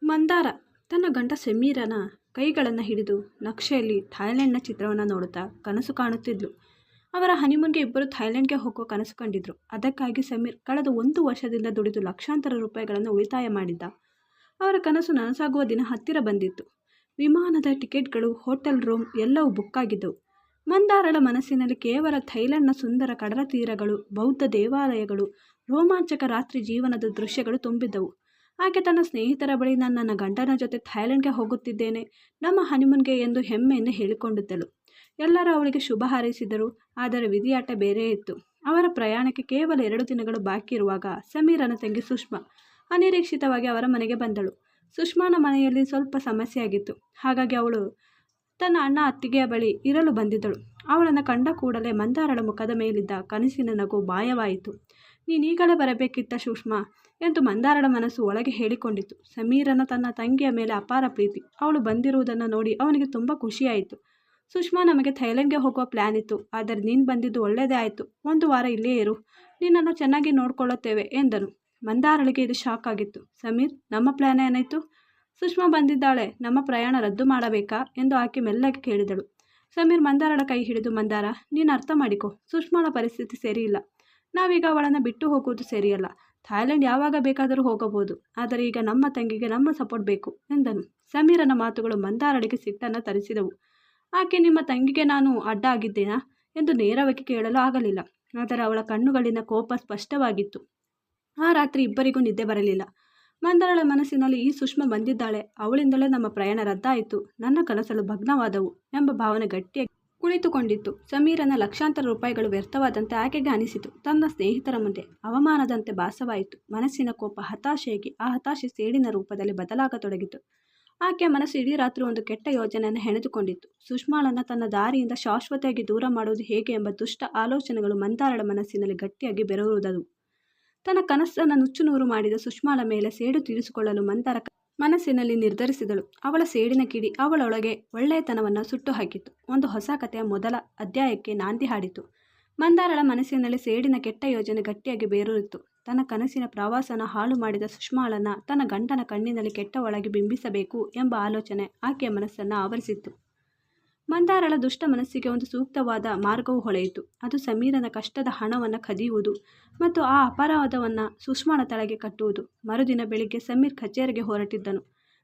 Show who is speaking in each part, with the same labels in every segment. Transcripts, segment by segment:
Speaker 1: ಮಂದಾರ ತನ್ನ ಗಂಡ ಸಮೀರನ ಕೈಗಳನ್ನು ಹಿಡಿದು ನಕ್ಷೆಯಲ್ಲಿ ಥಾಯ್ಲೆಂಡ್ನ ಚಿತ್ರವನ್ನು ನೋಡುತ್ತಾ ಕನಸು ಕಾಣುತ್ತಿದ್ಲು. ಅವರ ಹನಿಮೂನ್ಗೆ ಇಬ್ಬರು ಥಾಯ್ಲೆಂಡ್ಗೆ ಹೋಗುವ ಕನಸು ಕಂಡಿದ್ರು. ಅದಕ್ಕಾಗಿ ಸಮೀರ್ ಕಳೆದ 1 ವರ್ಷದಿಂದ ದುಡಿದು ಲಕ್ಷಾಂತರ ರೂಪಾಯಿಗಳನ್ನು ಉಳಿತಾಯ ಮಾಡಿದ್ದ. ಅವರ ಕನಸು ನನಸಾಗುವ ದಿನ ಹತ್ತಿರ ಬಂದಿತ್ತು. ವಿಮಾನದ ಟಿಕೆಟ್ಗಳು, ಹೋಟೆಲ್ ರೂಮ್ ಎಲ್ಲವೂ ಬುಕ್ ಆಗಿದ್ದವು. ಮಂದಾರಳ ಮನಸ್ಸಿನಲ್ಲಿ ಕೇವಲ ಥೈಲ್ಯಾಂಡ್ನ ಸುಂದರ ಕಡಲ ತೀರಗಳು, ಬೌದ್ಧ ದೇವಾಲಯಗಳು, ರೋಮಾಂಚಕ ರಾತ್ರಿ ಜೀವನದ ದೃಶ್ಯಗಳು ತುಂಬಿದ್ದವು. ಆಕೆ ತನ್ನ ಸ್ನೇಹಿತರ ಬಳಿ ನನ್ನ ಗಂಡನ ಜೊತೆ ಥಾಯ್ಲೆಂಡ್ಗೆ ಹೋಗುತ್ತಿದ್ದೇನೆ, ನಮ್ಮ ಹನಿಮೂನ್ಗೆ ಎಂದು ಹೆಮ್ಮೆಯಿಂದ ಹೇಳಿಕೊಂಡಿದ್ದಳು. ಎಲ್ಲರೂ ಅವಳಿಗೆ ಶುಭ ಹಾರೈಸಿದರು. ಆದರೆ ವಿಧಿಯಾಟ ಬೇರೆ ಇತ್ತು. ಅವರ ಪ್ರಯಾಣಕ್ಕೆ ಕೇವಲ 2 ದಿನಗಳು ಬಾಕಿ ಇರುವಾಗ ಸಮೀರನ ತಂಗಿ ಸುಷ್ಮಾ ಅನಿರೀಕ್ಷಿತವಾಗಿ ಅವರ ಮನೆಗೆ ಬಂದಳು. ಸುಷ್ಮಾನ ಮನೆಯಲ್ಲಿ ಸ್ವಲ್ಪ ಸಮಸ್ಯೆಯಾಗಿತ್ತು. ಹಾಗಾಗಿ ಅವಳು ತನ್ನ ಅಣ್ಣ ಅತ್ತಿಗೆಯ ಬಳಿ ಇರಲು ಬಂದಿದ್ದಳು. ಅವಳನ್ನು ಕಂಡ ಕೂಡಲೇ ಮಂದಾರಳ ಮುಖದ ಮೇಲಿದ್ದ ಕನಸಿನ ನಗು ಮಾಯವಾಯಿತು. ನೀನೀಗಲೇ ಬರಬೇಕಿತ್ತ ಸುಷ್ಮಾ ಎಂದು ಮಂದಾರಳ ಮನಸ್ಸು ಒಳಗೆ ಹೇಳಿಕೊಂಡಿತು. ಸಮೀರನ ತನ್ನ ತಂಗಿಯ ಮೇಲೆ ಅಪಾರ ಪ್ರೀತಿ. ಅವಳು ಬಂದಿರುವುದನ್ನು ನೋಡಿ ಅವನಿಗೆ ತುಂಬ ಖುಷಿಯಾಯಿತು. ಸುಷ್ಮಾ, ನಮಗೆ ಥೈಲ್ಯಾಂಡ್ಗೆ ಹೋಗುವ ಪ್ಲ್ಯಾನ್ ಇತ್ತು. ಆದರೆ ನೀನು ಬಂದಿದ್ದು ಒಳ್ಳೆಯದೇ ಆಯಿತು. 1 ವಾರ ಇಲ್ಲೇ ಇರು, ನಿನ್ನನ್ನು ಚೆನ್ನಾಗಿ ನೋಡ್ಕೊಳ್ಳುತ್ತೇವೆ ಎಂದನು. ಮಂದಾರಳಿಗೆ ಇದು ಶಾಕ್ ಆಗಿತ್ತು. ಸಮೀರ್, ನಮ್ಮ ಪ್ಲ್ಯಾನ್ ಏನಾಯಿತು? ಸುಷ್ಮಾ ಬಂದಿದ್ದಾಳೆ, ನಮ್ಮ ಪ್ರಯಾಣ ರದ್ದು ಮಾಡಬೇಕಾ ಎಂದು ಆಕೆ ಮೆಲ್ಲಗೆ ಕೇಳಿದಳು. ಸಮೀರ್ ಮಂದಾರಳ ಕೈ ಹಿಡಿದು, ಮಂದಾರ, ನೀನು ಅರ್ಥ ಮಾಡಿಕೊ, ಸುಷ್ಮಾಳ ಪರಿಸ್ಥಿತಿ ಸರಿಯಿಲ್ಲ. ನಾವೀಗ ಅವಳನ್ನು ಬಿಟ್ಟು ಹೋಗುವುದು ಸರಿಯಲ್ಲ. ಥಾಯ್ಲೆಂಡ್ ಯಾವಾಗ ಬೇಕಾದರೂ ಹೋಗಬಹುದು. ಆದರೆ ಈಗ ನಮ್ಮ ತಂಗಿಗೆ ನಮ್ಮ ಸಪೋರ್ಟ್ ಬೇಕು ಎಂದನು. ಸಮೀರನ ಮಾತುಗಳು ಮಂದಾರಳಿಗೆ ಸಿಟ್ಟನ್ನು ತರಿಸಿದವು. ಆಕೆ, ನಿಮ್ಮ ತಂಗಿಗೆ ನಾನು ಅಡ್ಡ ಆಗಿದ್ದೇನಾ ಎಂದು ನೇರವಾಗಿ ಕೇಳಲು ಆಗಲಿಲ್ಲ. ಆದರೆ ಅವಳ ಕಣ್ಣುಗಳಿನ ಕೋಪ ಸ್ಪಷ್ಟವಾಗಿತ್ತು. ಆ ರಾತ್ರಿ ಇಬ್ಬರಿಗೂ ನಿದ್ದೆ ಬರಲಿಲ್ಲ. ಮಂದಾರಳ ಮನಸ್ಸಿನಲ್ಲಿ ಈ ಸುಷ್ಮಾ ಬಂದಿದ್ದಾಳೆ, ಅವಳಿಂದಲೇ ನಮ್ಮ ಪ್ರಯಾಣ ರದ್ದಾಯಿತು, ನನ್ನ ಕನಸಲು ಭಗ್ನವಾದವು ಎಂಬ ಭಾವನೆ ಗಟ್ಟಿಯಾಗಿ ಕುಳಿತುಕೊಂಡಿತ್ತು. ಸಮೀರನ ಲಕ್ಷಾಂತರ ರೂಪಾಯಿಗಳು ವ್ಯರ್ಥವಾದಂತೆ ಆಕೆಗೆ ಅನಿಸಿತು. ತನ್ನ ಸ್ನೇಹಿತರ ಮುಂದೆ ಅವಮಾನದಂತೆ ಭಾಸವಾಯಿತು. ಮನಸ್ಸಿನ ಕೋಪ ಹತಾಶೆಯಾಗಿ ಆ ಹತಾಶೆ ಸೇಡಿನ ರೂಪದಲ್ಲಿ ಬದಲಾಗತೊಡಗಿತು. ಆಕೆಯ ಮನಸ್ಸು ಇಡೀ ರಾತ್ರಿ ಒಂದು ಕೆಟ್ಟ ಯೋಜನೆಯನ್ನು ಹೆಣೆದುಕೊಂಡಿತ್ತು. ಸುಷ್ಮಾಳನ್ನು ತನ್ನ ದಾರಿಯಿಂದ ಶಾಶ್ವತವಾಗಿ ದೂರ ಮಾಡುವುದು ಹೇಗೆ ಎಂಬ ದುಷ್ಟ ಆಲೋಚನೆಗಳು ಮಂದಾರಳ ಮನಸ್ಸಿನಲ್ಲಿ ಗಟ್ಟಿಯಾಗಿ ಬೆರೆಯುವುದವು. ತನ್ನ ಕನಸನ್ನು ನುಚ್ಚುನೂರು ಮಾಡಿದ ಸುಷ್ಮಾಳ ಮೇಲೆ ಸೇಡು ತೀರಿಸಿಕೊಳ್ಳಲು ಮಂದಾರ ಮನಸ್ಸಿನಲ್ಲಿ ನಿರ್ಧರಿಸಿದಳು. ಅವಳ ಸೇಡಿನ ಕಿಡಿ ಅವಳೊಳಗೆ ಒಳ್ಳೆಯತನವನ್ನು ಸುಟ್ಟು ಹಾಕಿತು. ಒಂದು ಹೊಸ ಕಥೆಯ ಮೊದಲ ಅಧ್ಯಾಯಕ್ಕೆ ನಾಂದಿ ಹಾಡಿತು. ಮಂದಾರಳ ಮನಸ್ಸಿನಲ್ಲಿ ಸೇಡಿನ ಕೆಟ್ಟ ಯೋಜನೆ ಗಟ್ಟಿಯಾಗಿ ಬೇರೂರಿತು. ತನ್ನ ಕನಸಿನ ಪ್ರವಾಸನ ಹಾಳು ಮಾಡಿದ ಸುಷ್ಮಾಳನ್ನು ತನ್ನ ಗಂಡನ ಕಣ್ಣಿನಲ್ಲಿ ಕೆಟ್ಟವಳಾಗಿ ಬಿಂಬಿಸಬೇಕು ಎಂಬ ಆಲೋಚನೆ ಆಕೆಯ ಮನಸ್ಸನ್ನು ಆವರಿಸಿತ್ತು. ಮಂದಾರಳ ದುಷ್ಟ ಮನಸ್ಸಿಗೆ ಒಂದು ಸೂಕ್ತವಾದ ಮಾರ್ಗವು ಹೊಳೆಯಿತು. ಅದು ಸಮೀರನ ಕಷ್ಟದ ಹಣವನ್ನು ಕದಿಯುವುದು ಮತ್ತು ಆ ಅಪರಾಧವನ್ನು ಸುಷ್ಮಾಳ ತಲೆಗೆ ಕಟ್ಟುವುದು. ಮರುದಿನ ಬೆಳಿಗ್ಗೆ ಸಮೀರ್ ಕಚೇರಿಗೆ ಹೊರಟಿದ್ದನು.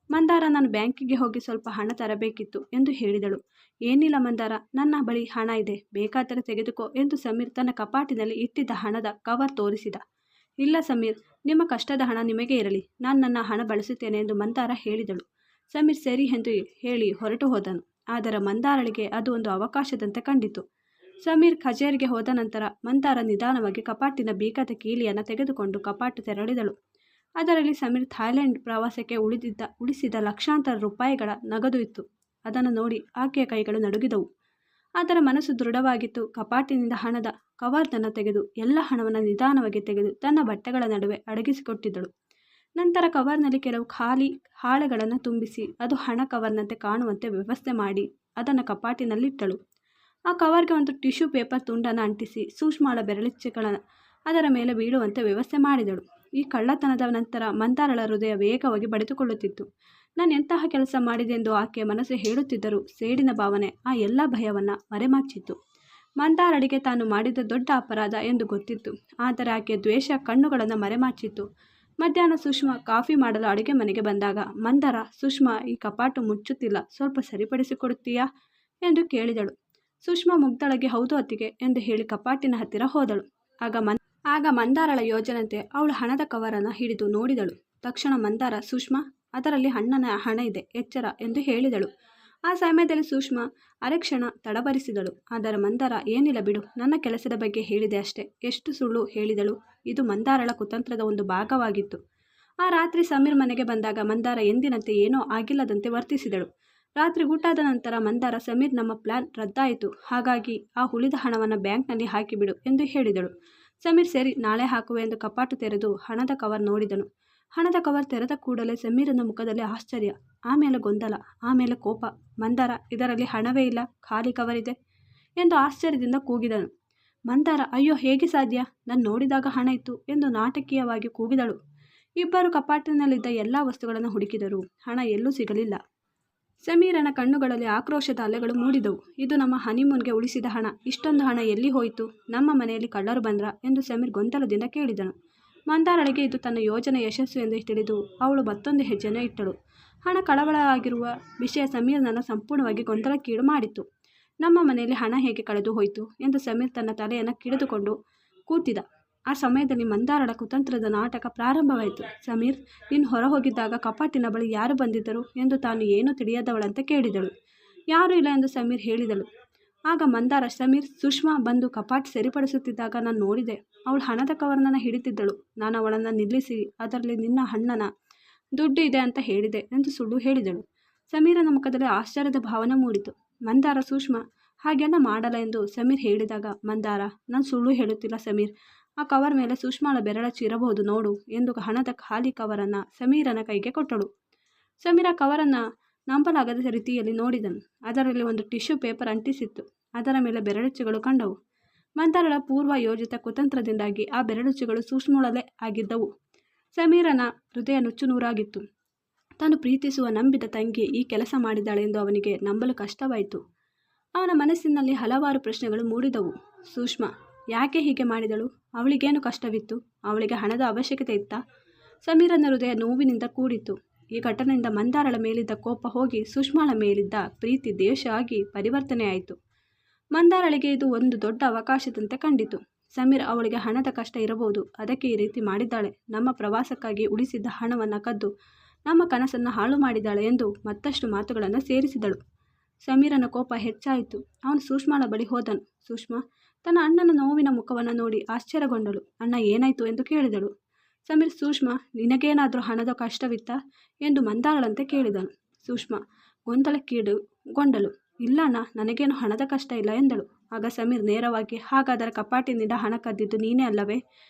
Speaker 1: ಮಂದಾರ, ನಾನು ಬ್ಯಾಂಕಿಗೆ ಹೋಗಿ ಸ್ವಲ್ಪ ಹಣ ತರಬೇಕಿತ್ತು ಎಂದು ಹೇಳಿದಳು. ಏನಿಲ್ಲ ಮಂದಾರ, ನನ್ನ ಬಳಿ ಹಣ ಇದೆ, ಬೇಕಾದರೆ ತೆಗೆದುಕೋ ಎಂದು ಸಮೀರ್ ತನ್ನ ಕಪಾಟಿನಲ್ಲಿ ಇಟ್ಟಿದ್ದ ಹಣದ ಕವರ್ ತೋರಿಸಿದ. ಇಲ್ಲ ಸಮೀರ್, ನಿಮ್ಮ ಕಷ್ಟದ ಹಣ ನಿಮಗೆ ಇರಲಿ, ನಾನು ನನ್ನ ಹಣ ಬಳಸುತ್ತೇನೆ ಎಂದು ಮಂದಾರ ಹೇಳಿದಳು. ಸಮೀರ್ ಸರಿ ಎಂದು ಹೇಳಿ ಹೊರಟು ಹೋದನು. ಆದರೆ ಮಂದಾರಳಿಗೆ ಅದು ಒಂದು ಅವಕಾಶದಂತೆ ಕಂಡಿತು. ಸಮೀರ್ ಕಚೇರಿಗೆ ಹೋದ ನಂತರ ಮಂದಾರ ನಿಧಾನವಾಗಿ ಕಪಾಟಿನ ಬೀಗದ ಕೀಲಿಯನ್ನು ತೆಗೆದುಕೊಂಡು ಕಪಾಟು ತೆರಳಿದಳು. ಅದರಲ್ಲಿ ಸಮೀರ್ ಥಾಯ್ಲೆಂಡ್ ಪ್ರವಾಸಕ್ಕೆ ಉಳಿಸಿದ ಲಕ್ಷಾಂತರ ರೂಪಾಯಿಗಳ ನಗದು ಇತ್ತು. ಅದನ್ನು ನೋಡಿ ಆಕೆಯ ಕೈಗಳು ನಡುಗಿದವು. ಅದರ ಮನಸ್ಸು ದೃಢವಾಗಿತ್ತು. ಕಪಾಟಿನಿಂದ ಹಣದ ಕವರ್ದನ್ನು ತೆಗೆದು ಎಲ್ಲ ಹಣವನ್ನು ನಿಧಾನವಾಗಿ ತೆಗೆದು ತನ್ನ ಬಟ್ಟೆಗಳ ನಡುವೆ ಅಡಗಿಸಿಕೊಟ್ಟಿದ್ದಳು. ನಂತರ ಕವರ್ನಲ್ಲಿ ಕೆಲವು ಖಾಲಿ ಹಾಳೆಗಳನ್ನು ತುಂಬಿಸಿ ಅದು ಹಣ ಕವರ್ನಂತೆ ಕಾಣುವಂತೆ ವ್ಯವಸ್ಥೆ ಮಾಡಿ ಅದನ್ನು ಕಪಾಟಿನಲ್ಲಿಟ್ಟಳು. ಆ ಕವರ್ಗೆ ಒಂದು ಟಿಶ್ಯೂ ಪೇಪರ್ ತುಂಡನ್ನು ಅಂಟಿಸಿ ಸೂಕ್ಷ್ಮಳ ಬೆರಳಿಚ್ಚೆಗಳನ್ನು ಅದರ ಮೇಲೆ ಬೀಳುವಂತೆ ವ್ಯವಸ್ಥೆ ಮಾಡಿದಳು. ಈ ಕಳ್ಳತನದ ನಂತರ ಮಂದಾರಳ ಹೃದಯ ವೇಗವಾಗಿ ಬಡಿದುಕೊಳ್ಳುತ್ತಿತ್ತು. ನಾನು ಎಂತಹ ಕೆಲಸ ಮಾಡಿದೆ ಎಂದು ಆಕೆಯ ಮನಸ್ಸು ಹೇಳುತ್ತಿದ್ದರೂ ಸೇಡಿನ ಭಾವನೆ ಆ ಎಲ್ಲ ಭಯವನ್ನು ಮರೆಮಾಚಿತ್ತು. ಮಂದಾರಳಿಗೆ ತಾನು ಮಾಡಿದ ದೊಡ್ಡ ಅಪರಾಧ ಎಂದು ಗೊತ್ತಿತ್ತು. ಆದರೆ ಆಕೆಯ ದ್ವೇಷ ಕಣ್ಣುಗಳನ್ನು ಮರೆಮಾಚಿತ್ತು. ಮಧ್ಯಾಹ್ನ ಸುಷ್ಮಾ ಕಾಫಿ ಮಾಡಲು ಅಡುಗೆ ಮನೆಗೆ ಬಂದಾಗ ಮಂದಾರ, ಸುಷ್ಮಾ, ಈ ಕಪಾಟು ಮುಚ್ಚುತ್ತಿಲ್ಲ, ಸ್ವಲ್ಪ ಸರಿಪಡಿಸಿಕೊಡುತ್ತೀಯಾ ಎಂದು ಕೇಳಿದಳು. ಸುಷ್ಮಾ ಮುಗ್ದಳಗೆ ಹೌದು ಅತ್ತಿಗೆ ಎಂದು ಹೇಳಿ ಕಪಾಟಿನ ಹತ್ತಿರ ಹೋದಳು. ಆಗ ಮಂದಾರಳ ಯೋಜನೆಯಂತೆ ಅವಳು ಹಣದ ಕವರನ್ನು ಹಿಡಿದು ನೋಡಿದಳು. ತಕ್ಷಣ ಮಂದಾರ, ಸುಷ್ಮಾ, ಅದರಲ್ಲಿ ಹಣ ಇದೆ, ಎಚ್ಚರ ಎಂದು ಹೇಳಿದಳು. ಆ ಸಮಯದಲ್ಲಿ ಸುಷ್ಮಾ ಅರೆಕ್ಷಣ ತಡಬರಿಸಿದಳು. ಆದರೆ ಮಂದಾರ, ಏನಿಲ್ಲ ಬಿಡು, ನನ್ನ ಕೆಲಸದ ಬಗ್ಗೆ ಹೇಳಿದೆ ಅಷ್ಟೇ. ಎಷ್ಟು ಸುಳ್ಳು ಹೇಳಿದಳು. ಇದು ಮಂದಾರಳ ಕುತಂತ್ರದ ಒಂದು ಭಾಗವಾಗಿತ್ತು. ಆ ರಾತ್ರಿ ಸಮೀರ್ ಮನೆಗೆ ಬಂದಾಗ ಮಂದಾರ ಎಂದಿನಂತೆ ಏನೋ ಆಗಿಲ್ಲದಂತೆ ವರ್ತಿಸಿದಳು. ರಾತ್ರಿ ಊಟದ ನಂತರ ಮಂದಾರ, ಸಮೀರ್, ನಮ್ಮ ಪ್ಲಾನ್ ರದ್ದಾಯಿತು, ಹಾಗಾಗಿ ಆ ಉಳಿದ ಹಣವನ್ನು ಬ್ಯಾಂಕ್ನಲ್ಲಿ ಹಾಕಿಬಿಡು ಎಂದು ಹೇಳಿದಳು. ಸಮೀರ್ ಸರಿ, ನಾಳೆ ಹಾಕುವೆ ಎಂದು ಕಪಾಟು ತೆರೆದು ಹಣದ ಕವರ್ ನೋಡಿದನು. ಹಣದ ಕವರ್ ತೆರೆದ ಕೂಡಲೇ ಸಮೀರನ ಮುಖದಲ್ಲಿ ಆಶ್ಚರ್ಯ, ಆಮೇಲೆ ಗೊಂದಲ, ಆಮೇಲೆ ಕೋಪ. ಮಂದಾರ, ಇದರಲ್ಲಿ ಹಣವೇ ಇಲ್ಲ, ಖಾಲಿ ಕವರ್ ಇದೆ ಎಂದು ಆಶ್ಚರ್ಯದಿಂದ ಕೂಗಿದನು. ಮಂದಾರ, ಅಯ್ಯೋ ಹೇಗೆ ಸಾಧ್ಯ, ನಾನು ನೋಡಿದಾಗ ಹಣ ಇತ್ತು ಎಂದು ನಾಟಕೀಯವಾಗಿ ಕೂಗಿದಳು. ಇಬ್ಬರು ಕಪಾಟಿನಲ್ಲಿದ್ದ ಎಲ್ಲ ವಸ್ತುಗಳನ್ನು ಹುಡುಕಿದರೂ ಹಣ ಎಲ್ಲೂ ಸಿಗಲಿಲ್ಲ. ಸಮೀರನ ಕಣ್ಣುಗಳಲ್ಲಿ ಆಕ್ರೋಶದ ಅಲೆಗಳು ಮೂಡಿದವು. ಇದು ನಮ್ಮ ಹನಿಮೂನ್ಗೆ ಉಳಿಸಿದ ಹಣ. ಇಷ್ಟೊಂದು ಹಣ ಎಲ್ಲಿ ಹೋಯಿತು? ನಮ್ಮ ಮನೆಯಲ್ಲಿ ಕಳ್ಳರು ಬಂದ್ರಾ ಎಂದು ಸಮೀರ್ ಗೊಂದಲದಿಂದ ಕೇಳಿದನು. ಮಂದಾರಳಿಗೆ ಇದು ತನ್ನ ಯೋಜನೆ ಯಶಸ್ಸು ಎಂದು ತಿಳಿದು ಅವಳು ಮತ್ತೊಂದು ಹೆಜ್ಜೆಯನ್ನು ಇಟ್ಟಳು. ಹಣ ಕಳವಳವಾಗಿರುವ ವಿಷಯ ಸಮೀರ್ನನ್ನು ಸಂಪೂರ್ಣವಾಗಿ ಗೊಂದಲಕ್ಕೀಡು ಮಾಡಿತ್ತು. ನಮ್ಮ ಮನೆಯಲ್ಲಿ ಹಣ ಹೇಗೆ ಕಳೆದು ಹೋಯಿತು ಎಂದು ಸಮೀರ್ ತನ್ನ ತಲೆಯನ್ನು ಕಿಡಿದುಕೊಂಡು ಕೂತಿದ್ದ. ಆ ಸಮಯದಲ್ಲಿ ಮಂದಾರಳ ಕುತಂತ್ರದ ನಾಟಕ ಪ್ರಾರಂಭವಾಯಿತು. ಸಮೀರ್, ನೀನು ಹೊರ ಹೋಗಿದ್ದಾಗ ಕಪಾಟಿನ ಬಳಿ ಯಾರು ಬಂದಿದ್ದರು ಎಂದು ತಾನು ಏನೂ ತಿಳಿಯದವಳಂತೆ ಕೇಳಿದಳು. ಯಾರೂ ಇಲ್ಲ ಎಂದು ಸಮೀರ್ ಹೇಳಿದಳು. ಆಗ ಮಂದಾರ, ಸಮೀರ್, ಸುಷ್ಮಾ ಬಂದು ಕಪಾಟ್ ಸರಿಪಡಿಸುತ್ತಿದ್ದಾಗ ನಾನು ನೋಡಿದೆ. ಅವಳು ಹಣದ ಕವರನ್ನು ಹಿಡಿತಿದ್ದಳು. ನಾನು ಅವಳನ್ನು ನಿಲ್ಲಿಸಿ ಅದರಲ್ಲಿ ನಿನ್ನ ಅಣ್ಣನ ದುಡ್ಡು ಇದೆ ಅಂತ ಹೇಳಿದೆ ಎಂದು ಸುಳ್ಳು ಹೇಳಿದಳು. ಸಮೀರನ ಮುಖದಲ್ಲಿ ಆಶ್ಚರ್ಯದ ಭಾವನೆ ಮೂಡಿತು. ಮಂದಾರ, ಸುಷ್ಮಾ ಹಾಗೆಲ್ಲ ಮಾಡಲ್ಲ ಎಂದು ಸಮೀರ್ ಹೇಳಿದಾಗ, ಮಂದಾರ, ನಾನು ಸುಳ್ಳು ಹೇಳುತ್ತಿಲ್ಲ ಸಮೀರ್. ಆ ಕವರ್ ಮೇಲೆ ಸುಷ್ಮಾಳ ಬೆರಳಚ್ಚು ಇರಬಹುದು ನೋಡು ಎಂದು ಹಣದ ಖಾಲಿ ಕವರನ್ನು ಸಮೀರನ ಕೈಗೆ ಕೊಟ್ಟಳು. ಸಮೀರ ಕವರನ್ನು ನಂಬಲಾಗದ ರೀತಿಯಲ್ಲಿ ನೋಡಿದನು. ಅದರಲ್ಲಿ ಒಂದು ಟಿಶ್ಯೂ ಪೇಪರ್ ಅಂಟಿಸಿತ್ತು. ಅದರ ಮೇಲೆ ಬೆರಳಚ್ಚುಗಳು ಕಂಡವು. ಮಂದಾರಳ ಪೂರ್ವ ಯೋಜಿತ ಕುತಂತ್ರದಿಂದಾಗಿ ಆ ಬೆರಳಚ್ಚುಗಳು ಸುಷ್ಮಾಳಲ್ಲೇ ಆಗಿದ್ದವು. ಸಮೀರನ ಹೃದಯ ನುಚ್ಚುನೂರಾಗಿತ್ತು. ತಾನು ಪ್ರೀತಿಸುವ ನಂಬಿದ ತಂಗಿ ಈ ಕೆಲಸ ಮಾಡಿದ್ದಾಳೆಂದು ಅವನಿಗೆ ನಂಬಲು ಕಷ್ಟವಾಯಿತು. ಅವನ ಮನಸ್ಸಿನಲ್ಲಿ ಹಲವಾರು ಪ್ರಶ್ನೆಗಳು ಮೂಡಿದವು. ಸುಷ್ಮಾ ಯಾಕೆ ಹೀಗೆ ಮಾಡಿದಳು? ಅವಳಿಗೇನು ಕಷ್ಟವಿತ್ತು? ಅವಳಿಗೆ ಹಣದ ಅವಶ್ಯಕತೆ ಇತ್ತಾ? ಸಮೀರನ ಹೃದಯ ನೋವಿನಿಂದ ಕೂಡಿತ್ತು. ಈ ಘಟನೆಯಿಂದ ಮಂದಾರಳ ಮೇಲಿದ್ದ ಕೋಪ ಹೋಗಿ ಸುಷ್ಮಾಳ ಮೇಲಿದ್ದ ಪ್ರೀತಿ ದ್ವೇಷ ಆಗಿ ಪರಿವರ್ತನೆಯಾಯಿತು. ಮಂದಾರಳಿಗೆ ಇದು ಒಂದು ದೊಡ್ಡ ಅವಕಾಶದಂತೆ ಕಂಡಿತು. ಸಮೀರ್ ಅವಳಿಗೆ ಹಣದ ಕಷ್ಟ ಇರಬಹುದು, ಅದಕ್ಕೆ ಈ ರೀತಿ ಮಾಡಿದ್ದಾಳೆ. ನಮ್ಮ ಪ್ರವಾಸಕ್ಕಾಗಿ ಉಳಿಸಿದ್ದ ಹಣವನ್ನು ಕದ್ದು ನಮ್ಮ ಕನಸನ್ನು ಹಾಳು ಮಾಡಿದ್ದಾಳೆ ಎಂದು ಮತ್ತಷ್ಟು ಮಾತುಗಳನ್ನು ಸೇರಿಸಿದಳು. ಸಮೀರನ ಕೋಪ ಹೆಚ್ಚಾಯಿತು. ಅವನು ಸುಷ್ಮಾಳ ಬಳಿ ಹೋದನು. ಸುಷ್ಮಾ ತನ್ನ ಅಣ್ಣನ ನೋವಿನ ಮುಖವನ್ನು ನೋಡಿ ಆಶ್ಚರ್ಯಗೊಂಡಳು. ಅಣ್ಣ, ಏನಾಯಿತು ಎಂದು ಕೇಳಿದಳು. ಸಮೀರ್, ಸುಷ್ಮಾ ನಿನಗೇನಾದರೂ ಹಣದ ಕಷ್ಟವಿತ್ತಾ ಎಂದು ಮಂದಾರಳಂತೆ ಕೇಳಿದನು. ಸುಷ್ಮಾ ಗೊಂದಲಕ್ಕೀಡುಗೊಂಡಳು. ಇಲ್ಲ ಅಣ್ಣ, ನನಗೇನು ಹಣದ ಕಷ್ಟ ಇಲ್ಲ ಎಂದಳು. ಆಗ ಸಮೀರ್ ನೇರವಾಗಿ, ಹಾಗಾದರೆ ಕಪಾಟಿನಿಂದ ಹಣ ಕದ್ದಿದ್ದು ನೀನೇ ಅಲ್ಲವೇ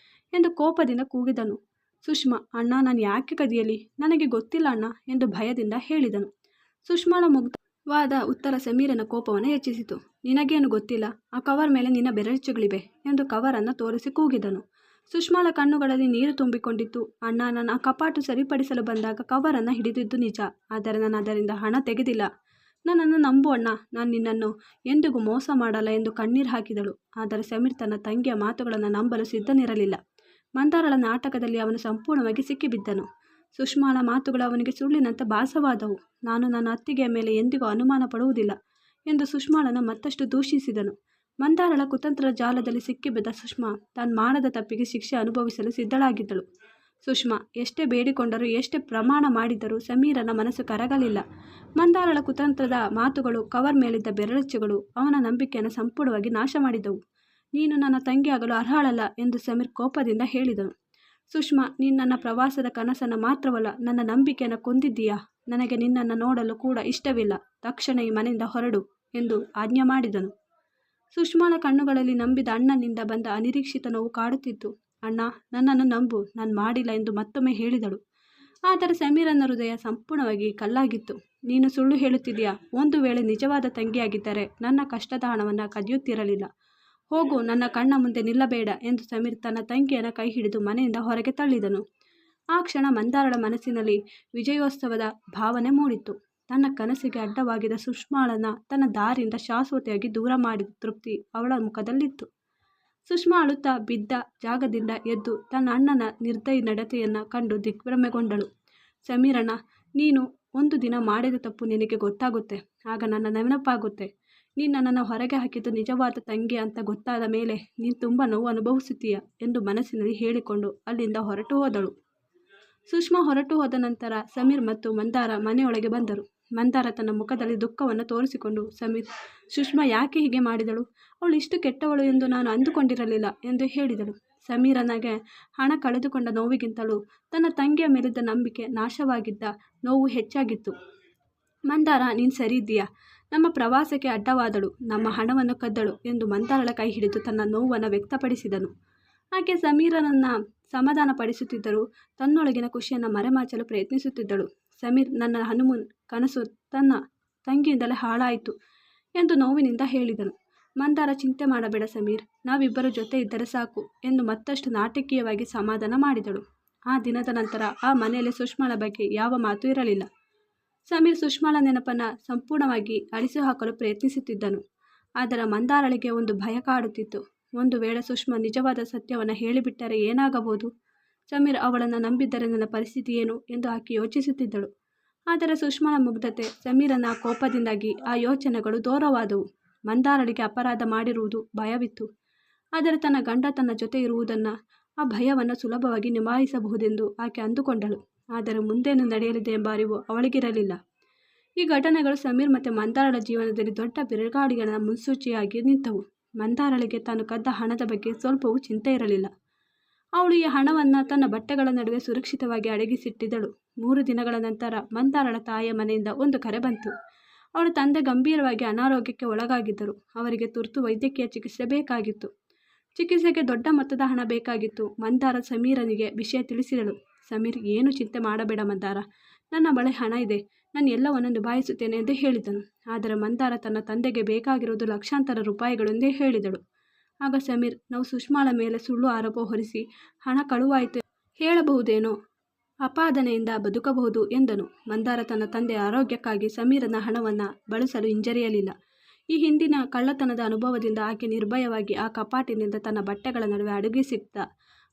Speaker 1: ಎಂದು ಕೋಪದಿಂದ ಕೂಗಿದನು. ಸುಷ್ಮಾ, ಅಣ್ಣ, ನಾನು ಯಾಕೆ ಕದಿಯಲಿ? ನನಗೆ ಗೊತ್ತಿಲ್ಲ ಅಣ್ಣ ಎಂದು ಭಯದಿಂದ ಹೇಳಿದನು. ಸುಷ್ಮಾಳ ಮುಗ್ಧವಾದ ಉತ್ತರ ಸಮೀರನ ಕೋಪವನ್ನು ಹೆಚ್ಚಿಸಿತು. ನಿನಗೇನು ಗೊತ್ತಿಲ್ಲ? ಆ ಕವರ್ ಮೇಲೆ ನಿನ್ನ ಬೆರಳಚ್ಚುಗಳಿವೆ ಎಂದು ಕವರನ್ನು ತೋರಿಸಿ ಕೂಗಿದನು. ಸುಷ್ಮಾಳ ಕಣ್ಣುಗಳಲ್ಲಿ ನೀರು ತುಂಬಿಕೊಂಡಿತ್ತು. ಅಣ್ಣ, ನಾನು ಆ ಕಪಾಟು ಸರಿಪಡಿಸಲು ಬಂದಾಗ ಕವರನ್ನು ಹಿಡಿದಿದ್ದು ನಿಜ, ಆದರೆ ನಾನು ಅದರಿಂದ ಹಣ ತೆಗೆದಿಲ್ಲ. ನನ್ನನ್ನು ನಂಬು ಅಣ್ಣ, ನಾನು ನಿನ್ನನ್ನು ಎಂದಿಗೂ ಮೋಸ ಮಾಡಲ್ಲ ಎಂದು ಕಣ್ಣೀರು ಹಾಕಿದಳು. ಆದರೆ ಸಮೀರ್ ತನ್ನ ತಂಗಿಯ ಮಾತುಗಳನ್ನು ನಂಬಲು ಸಿದ್ಧನಿರಲಿಲ್ಲ. ಮಂದಾರಳ ನಾಟಕದಲ್ಲಿ ಅವನು ಸಂಪೂರ್ಣವಾಗಿ ಸಿಕ್ಕಿಬಿದ್ದನು. ಸುಷ್ಮಾಳ ಮಾತುಗಳು ಅವನಿಗೆ ಸುಳ್ಳಿನಂತೆ ಭಾಸವಾದವು. ನಾನು ನನ್ನ ಅತ್ತಿಗೆಯ ಮೇಲೆ ಎಂದಿಗೂ ಅನುಮಾನ ಪಡುವುದಿಲ್ಲ ಎಂದು ಸುಷ್ಮಾಳನ್ನು ಮತ್ತಷ್ಟು ದೂಷಿಸಿದನು. ಮಂದಾರಳ ಕುತಂತ್ರ ಜಾಲದಲ್ಲಿ ಸಿಕ್ಕಿಬಿದ್ದ ಸುಷ್ಮಾ ತಾನು ಮಾಡದ ತಪ್ಪಿಗೆ ಶಿಕ್ಷೆ ಅನುಭವಿಸಲು ಸಿದ್ಧಳಾಗಿದ್ದಳು. ಸುಷ್ಮಾ ಎಷ್ಟೇ ಬೇಡಿಕೊಂಡರೂ ಎಷ್ಟೇ ಪ್ರಮಾಣ ಮಾಡಿದರೂ ಸಮೀರನ ಮನಸ್ಸು ಕರಗಲಿಲ್ಲ. ಮಂದಾರಳ ಕುತಂತ್ರದ ಮಾತುಗಳು, ಕವರ್ ಮೇಲಿದ್ದ ಬೆರಳಚ್ಚುಗಳು ಅವನ ನಂಬಿಕೆಯನ್ನು ಸಂಪೂರ್ಣವಾಗಿ ನಾಶ ಮಾಡಿದವು. ನೀನು ನನ್ನ ತಂಗಿಯಾಗಲು ಅರ್ಹಳಲ್ಲ ಎಂದು ಸಮೀರ್ ಕೋಪದಿಂದ ಹೇಳಿದನು. ಸುಷ್ಮಾ, ನೀನು ನನ್ನ ಪ್ರವಾಸದ ಕನಸನ್ನು ಮಾತ್ರವಲ್ಲ, ನನ್ನ ನಂಬಿಕೆಯನ್ನು ಕೊಂದಿದ್ದೀಯಾ. ನನಗೆ ನಿನ್ನನ್ನು ನೋಡಲು ಕೂಡ ಇಷ್ಟವಿಲ್ಲ. ತಕ್ಷಣ ಈ ಮನೆಯಿಂದ ಹೊರಡು ಎಂದು ಆಜ್ಞೆ ಮಾಡಿದನು. ಸುಷ್ಮಾಳ ಕಣ್ಣುಗಳಲ್ಲಿ ನಂಬಿದ ಅಣ್ಣನಿಂದ ಬಂದ ಅನಿರೀಕ್ಷಿತ ನೋವು ಕಾಡುತ್ತಿತ್ತು. ಅಣ್ಣ, ನನ್ನನ್ನು ನಂಬು, ನಾನು ಮಾಡಿಲ್ಲ ಎಂದು ಮತ್ತೊಮ್ಮೆ ಹೇಳಿದಳು. ಆದರೆ ಸಮೀರನ ಹೃದಯ ಸಂಪೂರ್ಣವಾಗಿ ಕಲ್ಲಾಗಿತ್ತು. ನೀನು ಸುಳ್ಳು ಹೇಳುತ್ತಿದೆಯಾ? ಒಂದು ವೇಳೆ ನಿಜವಾದ ತಂಗಿಯಾಗಿದ್ದರೆ ನನ್ನ ಕಷ್ಟದ ಹಣವನ್ನು ಕದಿಯುತ್ತಿರಲಿಲ್ಲ. ಹೋಗು, ನನ್ನ ಕಣ್ಣ ಮುಂದೆ ನಿಲ್ಲಬೇಡ ಎಂದು ಸಮೀರ್ ತನ್ನ ತಂಗಿಯನ್ನು ಕೈ ಹಿಡಿದು ಮನೆಯಿಂದ ಹೊರಗೆ ತಳ್ಳಿದನು. ಆ ಕ್ಷಣ ಮಂದಾರಳ ಮನಸ್ಸಿನಲ್ಲಿ ವಿಜಯೋತ್ಸವದ ಭಾವನೆ ಮೂಡಿತ್ತು. ತನ್ನ ಕನಸಿಗೆ ಅಡ್ಡವಾಗಿದ್ದ ಸುಷ್ಮಾಳನ್ನು ತನ್ನ ದಾರಿಯಿಂದ ಶಾಶ್ವತವಾಗಿ ದೂರ ಮಾಡಿದ ತೃಪ್ತಿ ಅವಳ ಮುಖದಲ್ಲಿತ್ತು. ಸುಷ್ಮಾ ಅಳುತ್ತಾ ಬಿದ್ದ ಜಾಗದಿಂದ ಎದ್ದು ತನ್ನ ಅಣ್ಣನ ನಿರ್ದಯಿ ನಡತೆಯನ್ನು ಕಂಡು ದಿಗ್ಭ್ರಮೆಗೊಂಡಳು. ಸಮೀರಣ್ಣ, ನೀನು ಒಂದು ದಿನ ಮಾಡಿದ ತಪ್ಪು ನಿನಗೆ ಗೊತ್ತಾಗುತ್ತೆ. ಆಗ ನನ್ನ ನೆನಪಾಗುತ್ತೆ. ನೀನು ನನ್ನನ್ನು ಹೊರಗೆ ಹಾಕಿದ್ದು ನಿಜವಾದ ತಂಗಿ ಅಂತ ಗೊತ್ತಾದ ಮೇಲೆ ನೀನು ತುಂಬ ನೋವು ಅನುಭವಿಸುತ್ತೀಯ ಎಂದು ಮನಸ್ಸಿನಲ್ಲಿ ಹೇಳಿಕೊಂಡು ಅಲ್ಲಿಂದ ಹೊರಟು ಹೋದಳು. ಸುಷ್ಮಾ ಹೊರಟು ಹೋದ ನಂತರ ಸಮೀರ್ ಮತ್ತು ಮಂದಾರ ಮನೆಯೊಳಗೆ ಬಂದರು. ಮಂದಾರ ತನ್ನ ಮುಖದಲ್ಲಿ ದುಃಖವನ್ನು ತೋರಿಸಿಕೊಂಡು, ಸಮೀರ್, ಸುಷ್ಮಾ ಯಾಕೆ ಹೀಗೆ ಮಾಡಿದಳು? ಅವಳು ಇಷ್ಟು ಕೆಟ್ಟವಳು ಎಂದು ನಾನು ಅಂದುಕೊಂಡಿರಲಿಲ್ಲ ಎಂದು ಹೇಳಿದಳು. ಸಮೀರನಿಗೆ ಹಣ ಕಳೆದುಕೊಂಡ ನೋವಿಗಿಂತಲೂ ತನ್ನ ತಂಗಿಯ ಮೇಲಿದ್ದ ನಂಬಿಕೆ ನಾಶವಾಗಿದ್ದ ನೋವು ಹೆಚ್ಚಾಗಿತ್ತು. ಮಂದಾರ, ನೀನು ಸರಿ ಇದ್ದೀಯಾ? ನಮ್ಮ ಪ್ರವಾಸಕ್ಕೆ ಅಡ್ಡವಾದಳು, ನಮ್ಮ ಹಣವನ್ನು ಕದ್ದಳು ಎಂದು ಮಂದಾರಳ ಕೈ ಹಿಡಿದು ತನ್ನ ನೋವನ್ನು ವ್ಯಕ್ತಪಡಿಸಿದನು. ಆಕೆ ಸಮೀರನನ್ನು ಸಮಾಧಾನ ಪಡಿಸುತ್ತಿದ್ದರೂ ತನ್ನೊಳಗಿನ ಖುಷಿಯನ್ನು ಮರೆಮಾಚಲು ಪ್ರಯತ್ನಿಸುತ್ತಿದ್ದಳು. ಸಮೀರ್, ನನ್ನ ಹನುಮೂನ್ ಕನಸು ತನ್ನ ತಂಗಿಯಿಂದಲೇ ಹಾಳಾಯಿತು ಎಂದು ನೋವಿನಿಂದ ಹೇಳಿದನು. ಮಂದಾರ, ಚಿಂತೆ ಮಾಡಬೇಡ ಸಮೀರ್, ನಾವಿಬ್ಬರು ಜೊತೆ ಇದ್ದರೆ ಸಾಕು ಎಂದು ಮತ್ತಷ್ಟು ನಾಟಕೀಯವಾಗಿ ಸಮಾಧಾನ ಮಾಡಿದಳು. ಆ ದಿನದ ನಂತರ ಆ ಮನೆಯಲ್ಲಿ ಸುಷ್ಮಾಳ ಬಗ್ಗೆ ಯಾವ ಮಾತು ಇರಲಿಲ್ಲ. ಸಮೀರ್ ಸುಷ್ಮಾಳ ನೆನಪನ್ನು ಸಂಪೂರ್ಣವಾಗಿ ಅಳಿಸಿಹಾಕಲು ಪ್ರಯತ್ನಿಸುತ್ತಿದ್ದನು. ಆದರೆ ಮಂದಾರಳಿಗೆ ಒಂದು ಭಯ ಕಾಡುತ್ತಿತ್ತು. ಒಂದು ವೇಳೆ ಸುಷ್ಮಾ ನಿಜವಾದ ಸತ್ಯವನ್ನು ಹೇಳಿಬಿಟ್ಟರೆ ಏನಾಗಬಹುದು? ಸಮೀರ್ ಅವಳನ್ನು ನಂಬಿದ್ದರೆ ನನ್ನ ಪರಿಸ್ಥಿತಿ ಏನು ಎಂದು ಆಕೆ ಯೋಚಿಸುತ್ತಿದ್ದಳು. ಆದರೆ ಸುಷ್ಮಾಳ ಮುಗ್ಧತೆ, ಸಮೀರನ ಕೋಪದಿಂದಾಗಿ ಆ ಯೋಚನೆಗಳು ದೂರವಾದವು. ಮಂದಾರಳಿಗೆ ಅಪರಾಧ ಮಾಡಿರುವುದು ಭಯವಿತ್ತು. ಆದರೆ ತನ್ನ ಗಂಡ ತನ್ನ ಜೊತೆ ಇರುವುದನ್ನು, ಆ ಭಯವನ್ನು ಸುಲಭವಾಗಿ ನಿಭಾಯಿಸಬಹುದೆಂದು ಆಕೆ ಅಂದುಕೊಂಡಳು. ಆದರೆ ಮುಂದೇನು ನಡೆಯಲಿದೆ ಎಂಬ ಅರಿವು ಅವಳಿಗಿರಲಿಲ್ಲ. ಈ ಘಟನೆಗಳು ಸಮೀರ್ ಮತ್ತು ಮಂದಾರಳ ಜೀವನದಲ್ಲಿ ದೊಡ್ಡ ಬಿರುಗಾಳಿಗಳ ಮುನ್ಸೂಚಿಯಾಗಿ ನಿಂತವು. ಮಂದಾರಳಿಗೆ ತಾನು ಕದ್ದ ಹಣದ ಬಗ್ಗೆ ಸ್ವಲ್ಪವೂ ಚಿಂತೆ ಇರಲಿಲ್ಲ. ಅವಳು ಈ ಹಣವನ್ನು ತನ್ನ ಬಟ್ಟೆಗಳ ನಡುವೆ ಸುರಕ್ಷಿತವಾಗಿ ಅಡಗಿಸಿಟ್ಟಿದ್ದಳು. 3 ದಿನಗಳ ನಂತರ ಮಂದಾರಳ ತಾಯಿಯ ಮನೆಯಿಂದ ಒಂದು ಕರೆ ಬಂತು. ಅವಳ ತಂದೆ ಗಂಭೀರವಾಗಿ ಅನಾರೋಗ್ಯಕ್ಕೆ ಒಳಗಾಗಿದ್ದರು. ಅವರಿಗೆ ತುರ್ತು ವೈದ್ಯಕೀಯ ಚಿಕಿತ್ಸೆ ಬೇಕಾಗಿತ್ತು. ಚಿಕಿತ್ಸೆಗೆ ದೊಡ್ಡ ಮೊತ್ತದ ಹಣ ಬೇಕಾಗಿತ್ತು. ಮಂದಾರ ಸಮೀರನಿಗೆ ವಿಷಯ ತಿಳಿಸಿದಳು. ಸಮೀರ್, ಏನು ಚಿಂತೆ ಮಾಡಬೇಡ ಮಂದಾರ, ನನ್ನ ಬಳಿ ಹಣ ಇದೆ, ನಾನು ಎಲ್ಲವನ್ನು ನಿಭಾಯಿಸುತ್ತೇನೆ ಎಂದು ಹೇಳಿದನು. ಆದರೆ ಮಂದಾರ ತನ್ನ ತಂದೆಗೆ ಬೇಕಾಗಿರುವುದು ಲಕ್ಷಾಂತರ ರೂಪಾಯಿಗಳು ಎಂದೇ ಹೇಳಿದಳು. ಆಗ ಸಮೀರ್, ನಾವು ಸುಷ್ಮಾಳ ಮೇಲೆ ಸುಳ್ಳು ಆರೋಪ ಹೊರಿಸಿ ಹಣ ಕಳುವಾಯಿತು ಹೇಳಬಹುದೇನೋ, ಅಪಾದನೆಯಿಂದ ಬದುಕಬಹುದು ಎಂದನು. ಮಂದಾರ ತನ್ನ ತಂದೆಯ ಆರೋಗ್ಯಕ್ಕಾಗಿ ಸಮೀರನ ಹಣವನ್ನು ಬಳಸಲು ಹಿಂಜರಿಯಲಿಲ್ಲ. ಈ ಹಿಂದಿನ ಕಳ್ಳತನದ ಅನುಭವದಿಂದ ಆಕೆ ನಿರ್ಭಯವಾಗಿ ಆ ಕಪಾಟಿನಿಂದ ತನ್ನ ಬಟ್ಟೆಗಳ ನಡುವೆ ಅಡಗಿಸಿಟ್ಟ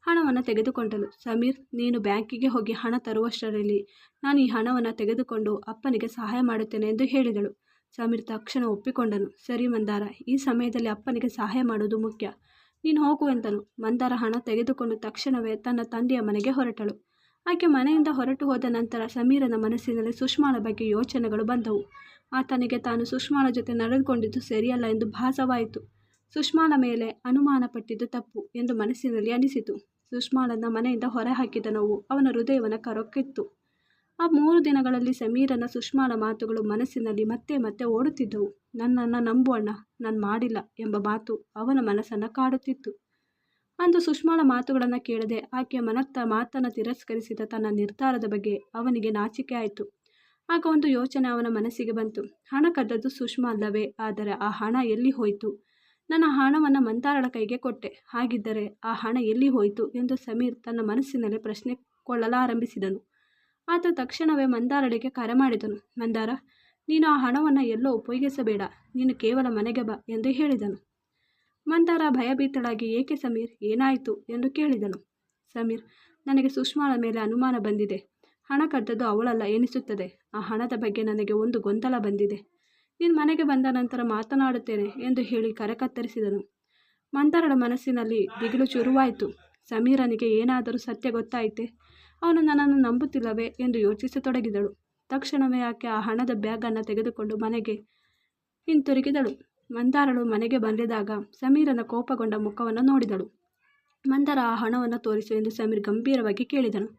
Speaker 1: ಹಣವನ್ನು ತೆಗೆದುಕೊಂಡಳು. ಸಮೀರ್, ನೀನು ಬ್ಯಾಂಕಿಗೆ ಹೋಗಿ ಹಣ ತರುವಷ್ಟರಲ್ಲಿ ನಾನು ಈ ಹಣವನ್ನು ತೆಗೆದುಕೊಂಡು ಅಪ್ಪನಿಗೆ ಸಹಾಯ ಮಾಡುತ್ತೇನೆ ಎಂದು ಹೇಳಿದಳು. ಸಮೀರ್ ತಕ್ಷಣ ಒಪ್ಪಿಕೊಂಡನು. ಸರಿ ಮಂದಾರ, ಈ ಸಮಯದಲ್ಲಿ ಅಪ್ಪನಿಗೆ ಸಹಾಯ ಮಾಡುವುದು ಮುಖ್ಯ, ನೀನು ಹೋಗು ಎಂದನು. ಮಂದಾರ ಹಣ ತೆಗೆದುಕೊಂಡು ತಕ್ಷಣವೇ ತನ್ನ ತಂದೆಯ ಮನೆಗೆ ಹೊರಟಳು. ಆಕೆ ಮನೆಯಿಂದ ಹೊರಟು ಹೋದ ನಂತರ ಸಮೀರನ ಮನಸ್ಸಿನಲ್ಲಿ ಸುಷ್ಮಾಳ ಬಗ್ಗೆ ಯೋಚನೆಗಳು ಬಂದವು. ಆತನಿಗೆ ತಾನು ಸುಷ್ಮಾಳ ಜೊತೆ ನಡೆದುಕೊಂಡಿದ್ದು ಸರಿಯಲ್ಲ ಎಂದು ಭಾಸವಾಯಿತು. ಸುಷ್ಮಾಳ ಮೇಲೆ ಅನುಮಾನ ಪಟ್ಟಿದ್ದು ತಪ್ಪು ಎಂದು ಮನಸ್ಸಿನಲ್ಲಿ ಅನಿಸಿತು. ಸುಷ್ಮಾಳನ್ನು ಮನೆಯಿಂದ ಹೊರಹಾಕಿದ ನೋವು ಅವನ ಹೃದಯವನ್ನು ಕರಕಿತ್ತು. ಆ 3 ದಿನಗಳಲ್ಲಿ ಸಮೀರನ ಸುಷ್ಮಾಳ ಮಾತುಗಳು ಮನಸ್ಸಿನಲ್ಲಿ ಮತ್ತೆ ಮತ್ತೆ ಓಡುತ್ತಿದ್ದವು. ನನ್ನನ್ನು ನಂಬು ಅಣ್ಣ, ನಾನು ಮಾಡಿಲ್ಲ ಎಂಬ ಮಾತು ಅವನ ಮನಸ್ಸನ್ನು ಕಾಡುತ್ತಿತ್ತು. ಅಂದು ಸುಷ್ಮಾಳ ಮಾತುಗಳನ್ನು ಕೇಳದೆ ಆಕೆಯ ಮಾತನ್ನು ತಿರಸ್ಕರಿಸಿದ ತನ್ನ ನಿರ್ಧಾರದ ಬಗ್ಗೆ ಅವನಿಗೆ ನಾಚಿಕೆ ಆಯಿತು. ಆಗ ಒಂದು ಯೋಚನೆ ಅವನ ಮನಸ್ಸಿಗೆ ಬಂತು. ಹಣ ಕದ್ದದ್ದು ಸುಷ್ಮಾ ಅಲ್ಲವೇ? ಆದರೆ ಆ ಹಣ ಎಲ್ಲಿ ಹೋಯಿತು? ನನ್ನ ಹಣವನ್ನು ಮಂದಾರಳ ಕೈಗೆ ಕೊಟ್ಟೆ, ಹಾಗಿದ್ದರೆ ಆ ಹಣ ಎಲ್ಲಿ ಹೋಯಿತು ಎಂದು ಸಮೀರ್ ತನ್ನ ಮನಸ್ಸಿನಲ್ಲಿ ಪ್ರಶ್ನೆ ಕೊಳ್ಳಲಾರಂಭಿಸಿದನು. ಆತ ತಕ್ಷಣವೇ ಮಂದಾರಳಿಗೆ ಕರೆ ಮಾಡಿದನು. ಮಂದಾರ, ನೀನು ಆ ಹಣವನ್ನು ಎಲ್ಲೋ ಉಪಯೋಗಿಸಬೇಡ, ನೀನು ಕೇವಲ ಮನೆಗೆ ಬಾ ಎಂದು ಹೇಳಿದನು. ಮಂದಾರ ಭಯಭೀತಳಾಗಿ, ಏಕೆ ಸಮೀರ್, ಏನಾಯಿತು ಎಂದು ಕೇಳಿದನು. ಸಮೀರ್, ನನಗೆ ಸುಷ್ಮಾಳ ಮೇಲೆ ಅನುಮಾನ ಬಂದಿದೆ. ಹಣ ಕದ್ದದ್ದು ಅವಳಲ್ಲ ಎನಿಸುತ್ತದೆ. ಆ ಹಣದ ಬಗ್ಗೆ ನನಗೆ ಒಂದು ಗೊಂದಲ ಬಂದಿದೆ. ನೀನು ಮನೆಗೆ ಬಂದ ನಂತರ ಮಾತನಾಡುತ್ತೇನೆ ಎಂದು ಹೇಳಿ ಕರೆ ಕತ್ತರಿಸಿದನು. ಮಂದಾರಳ ಮನಸ್ಸಿನಲ್ಲಿ ದಿಗಿಲು ಶುರುವಾಯಿತು. ಸಮೀರನಿಗೆ ಏನಾದರೂ ಸತ್ಯ ಗೊತ್ತಾಯಿತೆ? ಅವನು ನನ್ನನ್ನು ನಂಬುತ್ತಿಲ್ಲವೇ ಎಂದು ಯೋಚಿಸತೊಡಗಿದಳು. ತಕ್ಷಣವೇ ಆಕೆ ಆ ಹಣದ ಬ್ಯಾಗನ್ನು ತೆಗೆದುಕೊಂಡು ಮನೆಗೆ ಹಿಂತಿರುಗಿದಳು. ಮಂದಾರಳು ಮನೆಗೆ ಬಂದಿದಾಗ ಸಮೀರನ ಕೋಪಗೊಂಡ ಮುಖವನ್ನು ನೋಡಿದಳು. ಮಂದಾರ, ಆ ಹಣವನ್ನು ತೋರಿಸು ಎಂದು ಸಮೀರ್ ಗಂಭೀರವಾಗಿ ಕೇಳಿದನು.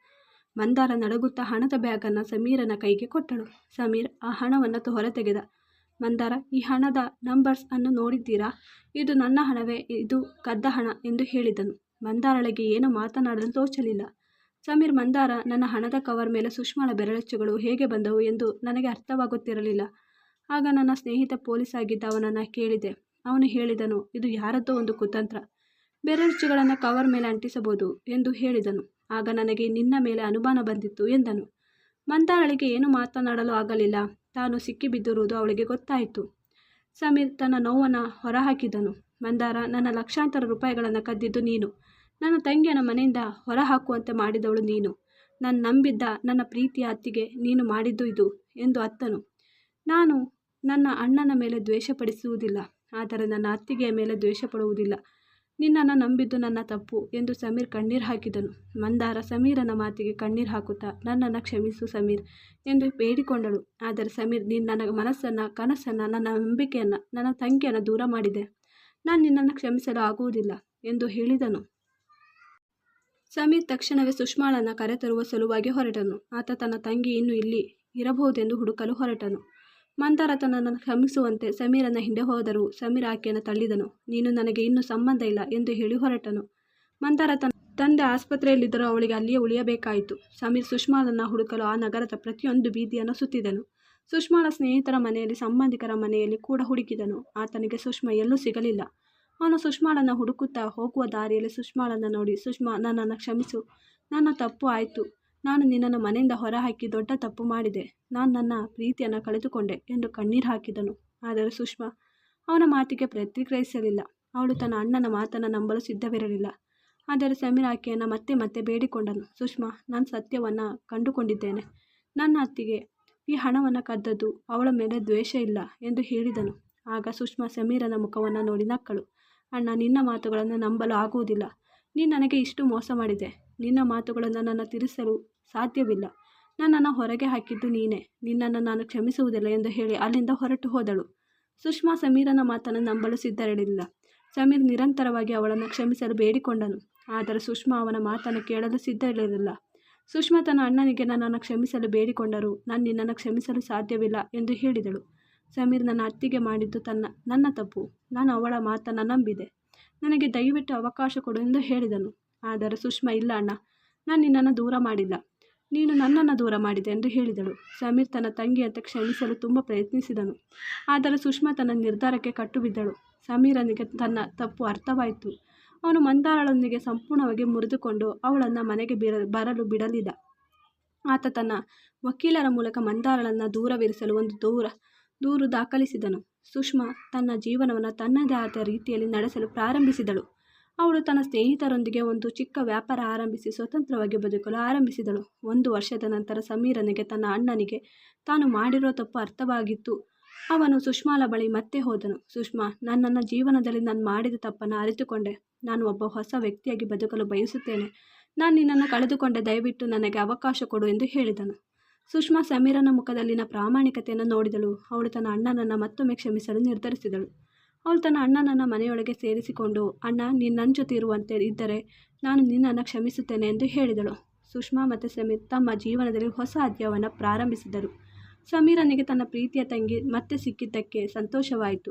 Speaker 1: ಮಂದಾರ ನಡುಗುತ್ತಾ ಹಣದ ಬ್ಯಾಗನ್ನು ಸಮೀರನ ಕೈಗೆ ಕೊಟ್ಟಳು. ಸಮೀರ್ ಆ ಹಣವನ್ನು ಹೊರತೆಗೆದ. ಮಂದಾರ, ಈ ಹಣದ ನಂಬರ್ಸ್ ಅನ್ನು ನೋಡಿದ್ದೀರಾ? ಇದು ನನ್ನ ಹಣವೇ, ಇದು ಕದ್ದ ಹಣ ಎಂದು ಹೇಳಿದನು. ಮಂದಾರಳಿಗೆ ಏನು ಮಾತನಾಡಲು ತೋಚಲಿಲ್ಲ. ಸಮೀರ್, ಮಂದಾರ, ನನ್ನ ಹಣದ ಕವರ್ ಮೇಲೆ ಸುಷ್ಮಾಳ ಬೆರಳಚ್ಚುಗಳು ಹೇಗೆ ಬಂದವು ಎಂದು ನನಗೆ ಅರ್ಥವಾಗುತ್ತಿರಲಿಲ್ಲ. ಆಗ ನನ್ನ ಸ್ನೇಹಿತ ಪೊಲೀಸ್ ಆಗಿದ್ದ ಅವನನ್ನು ಕೇಳಿದೆ. ಅವನು ಹೇಳಿದನು, ಇದು ಯಾರದ್ದೋ ಒಂದು ಕುತಂತ್ರ, ಬೆರಳಚ್ಚುಗಳನ್ನು ಕವರ್ ಮೇಲೆ ಅಂಟಿಸಬಹುದು ಎಂದು ಹೇಳಿದನು. ಆಗ ನನಗೆ ನಿನ್ನ ಮೇಲೆ ಅನುಮಾನ ಬಂದಿತ್ತು ಎಂದನು. ಮಂದಾರಳಿಗೆ ಏನು ಮಾತನಾಡಲು ಆಗಲಿಲ್ಲ. ತಾನು ಸಿಕ್ಕಿಬಿದ್ದಿರುವುದು ಅವಳಿಗೆ ಗೊತ್ತಾಯಿತು. ಸಮೀರ್ ತನ್ನ ನೋವನ್ನು ಹೊರಹಾಕಿದನು. ಮಂದಾರ, ನನ್ನ ಲಕ್ಷಾಂತರ ರೂಪಾಯಿಗಳನ್ನು ಕದ್ದಿದ್ದು ನೀನು. ನನ್ನ ತಂಗಿಯನ್ನು ಮನೆಯಿಂದ ಹೊರಹಾಕುವಂತೆ ಮಾಡಿದವಳು ನೀನು. ನಾನು ನಂಬಿದ್ದ ನನ್ನ ಪ್ರೀತಿಯ ಅತ್ತಿಗೆ ನೀನು ಮಾಡಿದ್ದು ಇದು ಎಂದು ಅತ್ತನು. ನಾನು ನನ್ನ ಅಣ್ಣನ ಮೇಲೆ ದ್ವೇಷಪಡಿಸುವುದಿಲ್ಲ, ಆದರೆ ನನ್ನ ಅತ್ತಿಗೆಯ ಮೇಲೆ ದ್ವೇಷಪಡುವುದಿಲ್ಲ. ನಿನ್ನನ್ನು ನಂಬಿದ್ದು ನನ್ನ ತಪ್ಪು ಎಂದು ಸಮೀರ್ ಕಣ್ಣೀರು ಹಾಕಿದನು. ಮಂದಾರ ಸಮೀರನ ಮಾತಿಗೆ ಕಣ್ಣೀರು ಹಾಕುತ್ತಾ, ನನ್ನನ್ನು ಕ್ಷಮಿಸು ಸಮೀರ್ ಎಂದು ಬೇಡಿಕೊಂಡಳು. ಆದರೆ ಸಮೀರ್, ನೀನು ನನ್ನ ಮನಸ್ಸನ್ನು, ಕನಸನ್ನು, ನನ್ನ ನಂಬಿಕೆಯನ್ನು, ನನ್ನ ತಂಗಿಯನ್ನು ದೂರ ಮಾಡಿದೆ. ನಾನು ನಿನ್ನನ್ನು ಕ್ಷಮಿಸಲು ಆಗುವುದಿಲ್ಲ ಎಂದು ಹೇಳಿದನು. ಸಮೀರ್ ತಕ್ಷಣವೇ ಸುಷ್ಮಾಳನ್ನು ಕರೆತರುವ ಸಲುವಾಗಿ ಹೊರಟನು. ಆತ ತನ್ನ ತಂಗಿ ಇನ್ನೂ ಇಲ್ಲಿ ಇರಬಹುದೆಂದು ಹುಡುಕಲು ಹೊರಟನು. ಮಂದಾರ ತನ್ನನ್ನು ಕ್ಷಮಿಸುವಂತೆ ಸಮೀರನ ಹಿಂದೆ ಹೋದರೂ ಸಮೀರ್ ಆಕೆಯನ್ನು ತಳ್ಳಿದನು. ನೀನು ನನಗೆ ಇನ್ನೂ ಸಂಬಂಧ ಇಲ್ಲ ಎಂದು ಹೇಳಿ ಹೊರಟನು. ಮಂದಾರ ತನ್ನ ತಂದೆ ಆಸ್ಪತ್ರೆಯಲ್ಲಿದ್ದರೂ ಅವಳಿಗೆ ಅಲ್ಲಿಯೇ ಉಳಿಯಬೇಕಾಯಿತು. ಸಮೀರ್ ಸುಷ್ಮಾಳನ್ನು ಹುಡುಕಲು ಆ ನಗರದ ಪ್ರತಿಯೊಂದು ಬೀದಿಯನ್ನು ಸುತ್ತಿದನು. ಸುಷ್ಮಾಳ ಸ್ನೇಹಿತರ ಮನೆಯಲ್ಲಿ, ಸಂಬಂಧಿಕರ ಮನೆಯಲ್ಲಿ ಕೂಡ ಹುಡುಕಿದನು. ಆತನಿಗೆ ಸುಷ್ಮಾ ಎಲ್ಲೂ ಸಿಗಲಿಲ್ಲ. ಅವನು ಸುಷ್ಮಾಳನ್ನು ಹುಡುಕುತ್ತಾ ಹೋಗುವ ದಾರಿಯಲ್ಲಿ ಸುಷ್ಮಾಳನ್ನು ನೋಡಿ, ಸುಷ್ಮಾ, ನನ್ನನ್ನು ಕ್ಷಮಿಸು, ನನ್ನ ತಪ್ಪು ಆಯಿತು, ನಾನು ನಿನ್ನನ್ನು ಮನೆಯಿಂದ ಹೊರಹಾಕಿ ದೊಡ್ಡ ತಪ್ಪು ಮಾಡಿದೆ, ನಾನು ನನ್ನ ಪ್ರೀತಿಯನ್ನು ಕಳೆದುಕೊಂಡೆ ಎಂದು ಕಣ್ಣೀರು ಹಾಕಿದನು. ಆದರೆ ಸುಷ್ಮಾ ಅವನ ಮಾತಿಗೆ ಪ್ರತಿಕ್ರಿಯಿಸಲಿಲ್ಲ. ಅವಳು ತನ್ನ ಅಣ್ಣನ ಮಾತನ್ನು ನಂಬಲು ಸಿದ್ಧವಿರಲಿಲ್ಲ. ಆದರೆ ಸಮೀರ್ ಆಕೆಯನ್ನು ಮತ್ತೆ ಮತ್ತೆ ಬೇಡಿಕೊಂಡನು. ಸುಷ್ಮಾ, ನಾನು ಸತ್ಯವನ್ನು ಕಂಡುಕೊಂಡಿದ್ದೇನೆ. ನನ್ನ ಅತ್ತಿಗೆ ಈ ಹಣವನ್ನು ಕದ್ದದ್ದು ಅವಳ ಮೇಲೆ ದ್ವೇಷ ಇಲ್ಲ ಎಂದು ಹೇಳಿದನು. ಆಗ ಸುಷ್ಮಾ ಸಮೀರನ ಮುಖವನ್ನು ನೋಡಿ ನಕ್ಕಳು. ಅಣ್ಣ, ನಿನ್ನ ಮಾತುಗಳನ್ನು ನಂಬಲು ಆಗುವುದಿಲ್ಲ. ನೀನು ನನಗೆ ಇಷ್ಟು ಮೋಸ ಮಾಡಿದೆ. ನಿನ್ನ ಮಾತುಗಳನ್ನು ನನ್ನನ್ನು ತಿರುಗಿಸಲು ಸಾಧ್ಯವಿಲ್ಲ. ನನ್ನನ್ನು ಹೊರಗೆ ಹಾಕಿದ್ದು ನೀನೇ. ನಿನ್ನನ್ನು ನಾನು ಕ್ಷಮಿಸುವುದಿಲ್ಲ ಎಂದು ಹೇಳಿ ಅಲ್ಲಿಂದ ಹೊರಟು ಹೋದಳು. ಸುಷ್ಮಾ ಸಮೀರನ ಮಾತನ್ನು ನಂಬಲು ಸಿದ್ಧರಿರಲಿಲ್ಲ. ಸಮೀರ್ ನಿರಂತರವಾಗಿ ಅವಳನ್ನು ಕ್ಷಮಿಸಲು ಬೇಡಿಕೊಂಡನು. ಆದರೆ ಸುಷ್ಮಾ ಅವನ ಮಾತನ್ನು ಕೇಳಲು ಸಿದ್ಧರಿರಲಿಲ್ಲ. ಸುಷ್ಮಾ ತನ್ನ ಅಣ್ಣನಿಗೆ ನನ್ನನ್ನು ಕ್ಷಮಿಸಲು ಬೇಡಿಕೊಂಡರೂ ನಾನು ನಿನ್ನನ್ನು ಕ್ಷಮಿಸಲು ಸಾಧ್ಯವಿಲ್ಲ ಎಂದು ಹೇಳಿದಳು. ಸಮೀರ್ ನನ್ನ ಅತ್ತಿಗೆ ಮಾಡಿದ್ದು ನನ್ನ ತಪ್ಪು. ನಾನು ಅವಳ ಮಾತನ್ನು ನಂಬಿದೆ. ನನಗೆ ದಯವಿಟ್ಟು ಅವಕಾಶ ಕೊಡು ಎಂದು ಹೇಳಿದನು. ಆದರೆ ಸುಷ್ಮಾ, ಇಲ್ಲ ಅಣ್ಣ, ನಾನು ನಿನ್ನನ್ನು ದೂರ ಮಾಡಿಲ್ಲ, ನೀನು ನನ್ನನ್ನು ದೂರ ಮಾಡಿದೆ ಎಂದು ಹೇಳಿದಳು. ಸಮೀರ್ ತನ್ನ ತಂಗಿಯಂತೆ ಕ್ಷಮಿಸಲು ತುಂಬ ಪ್ರಯತ್ನಿಸಿದನು. ಆದರೆ ಸುಷ್ಮಾ ತನ್ನ ನಿರ್ಧಾರಕ್ಕೆ ಕಟ್ಟು ಬಿದ್ದಳು. ಸಮೀರನಿಗೆ ತನ್ನ ತಪ್ಪು ಅರ್ಥವಾಯಿತು. ಅವನು ಮಂದಾರಳೊಂದಿಗೆ ಸಂಪೂರ್ಣವಾಗಿ ಮುರಿದುಕೊಂಡು ಅವಳನ್ನು ಮನೆಗೆ ಬರಲು ಬಿಡಲಿಲ್ಲ. ಆತ ತನ್ನ ವಕೀಲರ ಮೂಲಕ ಮಂದಾರಳನ್ನು ದೂರವಿರಿಸಲು ಒಂದು ದೂರು ದಾಖಲಿಸಿದನು. ಸುಷ್ಮಾ ತನ್ನ ಜೀವನವನ್ನು ತನ್ನದೇ ಆದ ರೀತಿಯಲ್ಲಿ ನಡೆಸಲು ಪ್ರಾರಂಭಿಸಿದಳು. ಅವಳು ತನ್ನ ಸ್ನೇಹಿತರೊಂದಿಗೆ ಒಂದು ಚಿಕ್ಕ ವ್ಯಾಪಾರ ಆರಂಭಿಸಿ ಸ್ವತಂತ್ರವಾಗಿ ಬದುಕಲು ಆರಂಭಿಸಿದಳು. 1 ವರ್ಷದ ನಂತರ ಸಮೀರನಿಗೆ ತನ್ನ ಅಣ್ಣನಿಗೆ ತಾನು ಮಾಡಿರೋ ತಪ್ಪು ಅರ್ಥವಾಗಿತ್ತು. ಅವನು ಸುಷ್ಮಾಳ ಬಳಿ ಮತ್ತೆ ಹೋದನು. ಸುಷ್ಮಾ, ನನ್ನ ಜೀವನದಲ್ಲಿ ನಾನು ಮಾಡಿದ ತಪ್ಪನ್ನು ಅರಿತುಕೊಂಡೆ. ನಾನು ಒಬ್ಬ ಹೊಸ ವ್ಯಕ್ತಿಯಾಗಿ ಬದುಕಲು ಬಯಸುತ್ತೇನೆ. ನಾನು ನಿನ್ನನ್ನು ಕಳೆದುಕೊಂಡೆ. ದಯವಿಟ್ಟು ನನಗೆ ಅವಕಾಶ ಕೊಡು ಎಂದು ಹೇಳಿದನು. ಸುಷ್ಮಾ ಸಮೀರನ ಮುಖದಲ್ಲಿನ ಪ್ರಾಮಾಣಿಕತೆಯನ್ನು ನೋಡಿದಳು. ಅವಳು ತನ್ನ ಅಣ್ಣನನ್ನು ಮತ್ತೊಮ್ಮೆ ಕ್ಷಮಿಸಲು ನಿರ್ಧರಿಸಿದಳು. ಅವಳು ತನ್ನ ಅಣ್ಣನನ್ನು ಮನೆಯೊಳಗೆ ಸೇರಿಸಿಕೊಂಡು, ಅಣ್ಣ, ನೀನು ನನ್ನ ಜೊತೆ ಇದ್ದರೆ ನಾನು ನಿನ್ನನ್ನು ಕ್ಷಮಿಸುತ್ತೇನೆ ಎಂದು ಹೇಳಿದಳು. ಸುಷ್ಮಾ ಮತ್ತು ಸಮೀರ್ ತಮ್ಮ ಜೀವನದಲ್ಲಿ ಹೊಸ ಅಧ್ಯಾಯವನ್ನು ಪ್ರಾರಂಭಿಸಿದರು. ಸಮೀರನಿಗೆ ತನ್ನ ಪ್ರೀತಿಯ ತಂಗಿ ಮತ್ತೆ ಸಿಕ್ಕಿದ್ದಕ್ಕೆ ಸಂತೋಷವಾಯಿತು.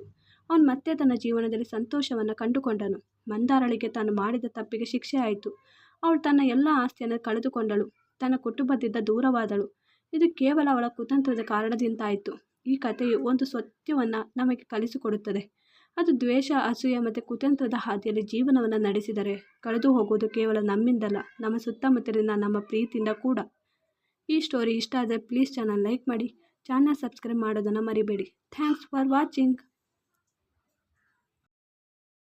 Speaker 1: ಅವನು ಮತ್ತೆ ತನ್ನ ಜೀವನದಲ್ಲಿ ಸಂತೋಷವನ್ನು ಕಂಡುಕೊಂಡನು. ಮಂದಾರಳಿಗೆ ತಾನು ಮಾಡಿದ ತಪ್ಪಿಗೆ ಶಿಕ್ಷೆ ಆಯಿತು. ಅವಳು ತನ್ನ ಎಲ್ಲ ಆಸ್ತಿಯನ್ನು ಕಳೆದುಕೊಂಡಳು. ತನ್ನ ಕುಟುಂಬದಿಂದ ದೂರವಾದಳು. ಇದು ಕೇವಲ ಅವಳ ಕುತಂತ್ರದ ಕಾರಣದಿಂದಾಯಿತು. ಈ ಕಥೆಯು ಒಂದು ಸತ್ಯವನ್ನು ನಮಗೆ ಕಲಿಸಿಕೊಡುತ್ತದೆ. ಅದು ದ್ವೇಷ, ಅಸೂಯೆ ಮತ್ತು ಕುತಂತ್ರದ ಹಾದಿಯಲ್ಲಿ ಜೀವನವನ್ನು ನಡೆಸಿದರೆ ಕಳೆದು ಹೋಗುವುದು ಕೇವಲ ನಮ್ಮಿಂದಲ್ಲ, ನಮ್ಮ ಸುತ್ತಮುತ್ತಲಿನ ನಮ್ಮ ಪ್ರೀತಿಯಿಂದ ಕೂಡ. ಈ ಸ್ಟೋರಿ ಇಷ್ಟ ಆದರೆ ಪ್ಲೀಸ್ ಚಾನಲ್ ಲೈಕ್ ಮಾಡಿ, ಚಾನಲ್ ಸಬ್ಸ್ಕ್ರೈಬ್ ಮಾಡೋದನ್ನು ಮರಿಬೇಡಿ. Thanks for watching.